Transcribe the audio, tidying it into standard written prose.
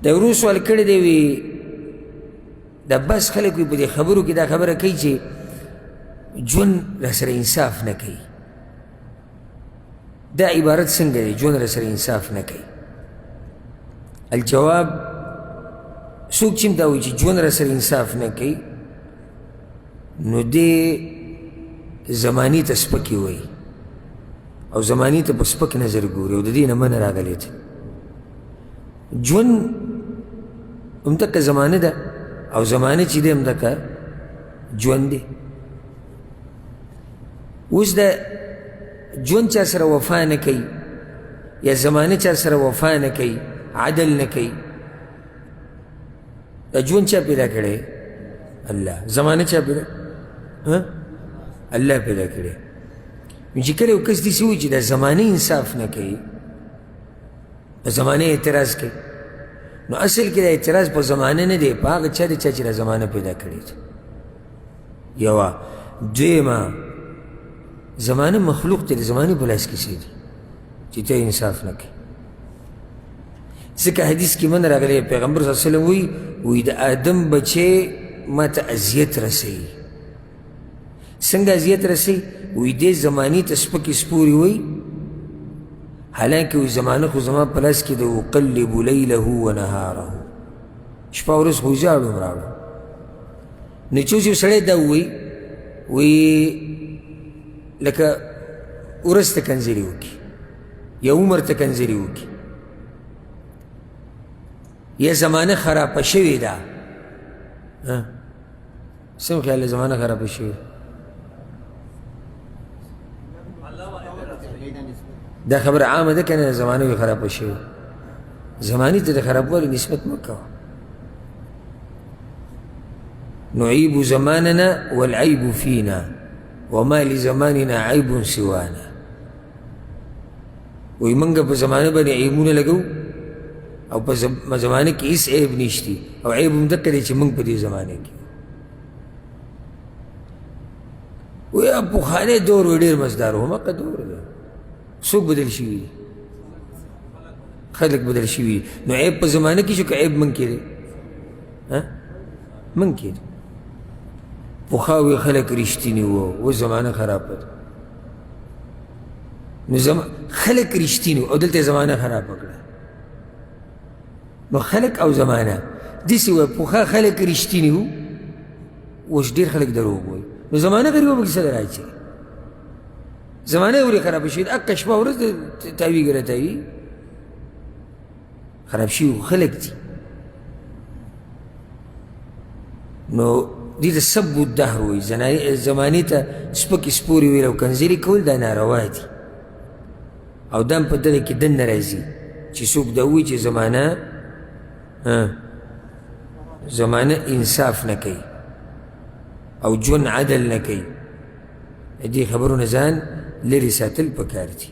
د ورو سوال کړی دی وي دا بس خلک وي په دې خبرو کې دا خبره کوي چې ژوند راسره انصاف نه کوي. دا عبارت څنګه دی ژوند راسره انصاف نه کوي؟ الجواب څوک چې دا وایي چې ژوند راسره انصاف نه کوي نو دې زماني ته سپکې وایي او زماني ته په سپک نظر ګوري او د دې نه منه راغلی ته. ژوند همدغه زمانه ده او زمانه چې دی همدغه ژوند دی. اوس د ژوند چا سره وفا نه کوي یا زمانه چا سره وفا نه کوي، عدل نه کوي، دا ژوند چا پیدا کړی؟ الله. زمانه چا پیدا؟ الله پیدا کړی. نو چې کله یو کس داسې وایي چې دا زمانه انصاف نه کوي، په زمانه اعتراض کوي، نو اصل کې دا اعتراض په زمانه نه دی، په هغه چا دی چې دا زمانه پیدا کړې ده. یوه. دویمه، زمانه مخلوق دی، د زمانې په لاس کې څه دي چې ته انصاف نه کوي. ځکه حدیث کې من راغلی پیغمبر صلی الله علیه وسلم وایي د آدم بچی ما ته اذیت رسوي. څنګه اذیت رسوي؟ وایي دې زمانې ته سپکې سپورې وایي، حالانکه وایي زمانه خو زما په لاس کې د اقلب لیله و نهاره، شپه ورځ خو ژاړم راوړم. نو چې اوس یو سړی دا وایي لکه ورځ ته کنځلې وکړي یا عمر ته کنځلې وکړي یا زمانه خرابه شوې ده. څه خیال دی زمانه خرابه شوې؟ دا خبره عامه ده که نه زمانه وي خرابه شوې؟ زمانې ته د خرابوالي نسبت مه کوه. نعيب زماننا والعيب فينا وما لزماننا عيب سوانا. وی منگا پا زمانه بانی عیبونه لگو او پا زمانه کی اس عیب نیشتی او عیب هم دکر دی چه منگ پا دی زمانه کی. وی اب پخانه دور و دیر مزدارو هم اقا دور ده سوک بدل شوی دی، خلق بدل شوی دی. نو عیب پا زمانه کی شو که عیب من کی دی؟ من کی دی. پخاوی خلق رشتینی و زمانه خراب ده. نو خلق رشتینی او دلته زمانه خراب کړه. نو خلق او زمانه داسې وایي پخوا خلق رشتینی و اوس ډېر خلق دروغ وایي. نو زمانه غریبه به کیسه ده راځي. زمانه ولې خرابه شوې ده؟ اکه شپه ورځ تاویږي راتاوي. خراب شوي خلق دي. نو دې ته سب الدهر وایي. زمانې ته سپکې سپورې ویل او کنځلې کول دا ناروا دي او دا هم په دغه کې دننه راځي چې څوک دا وایي چې زمانه انصاف نه کوي او ژوند عدل نه کوي. دې خبرونه ځان لرې ساتل پکار دي.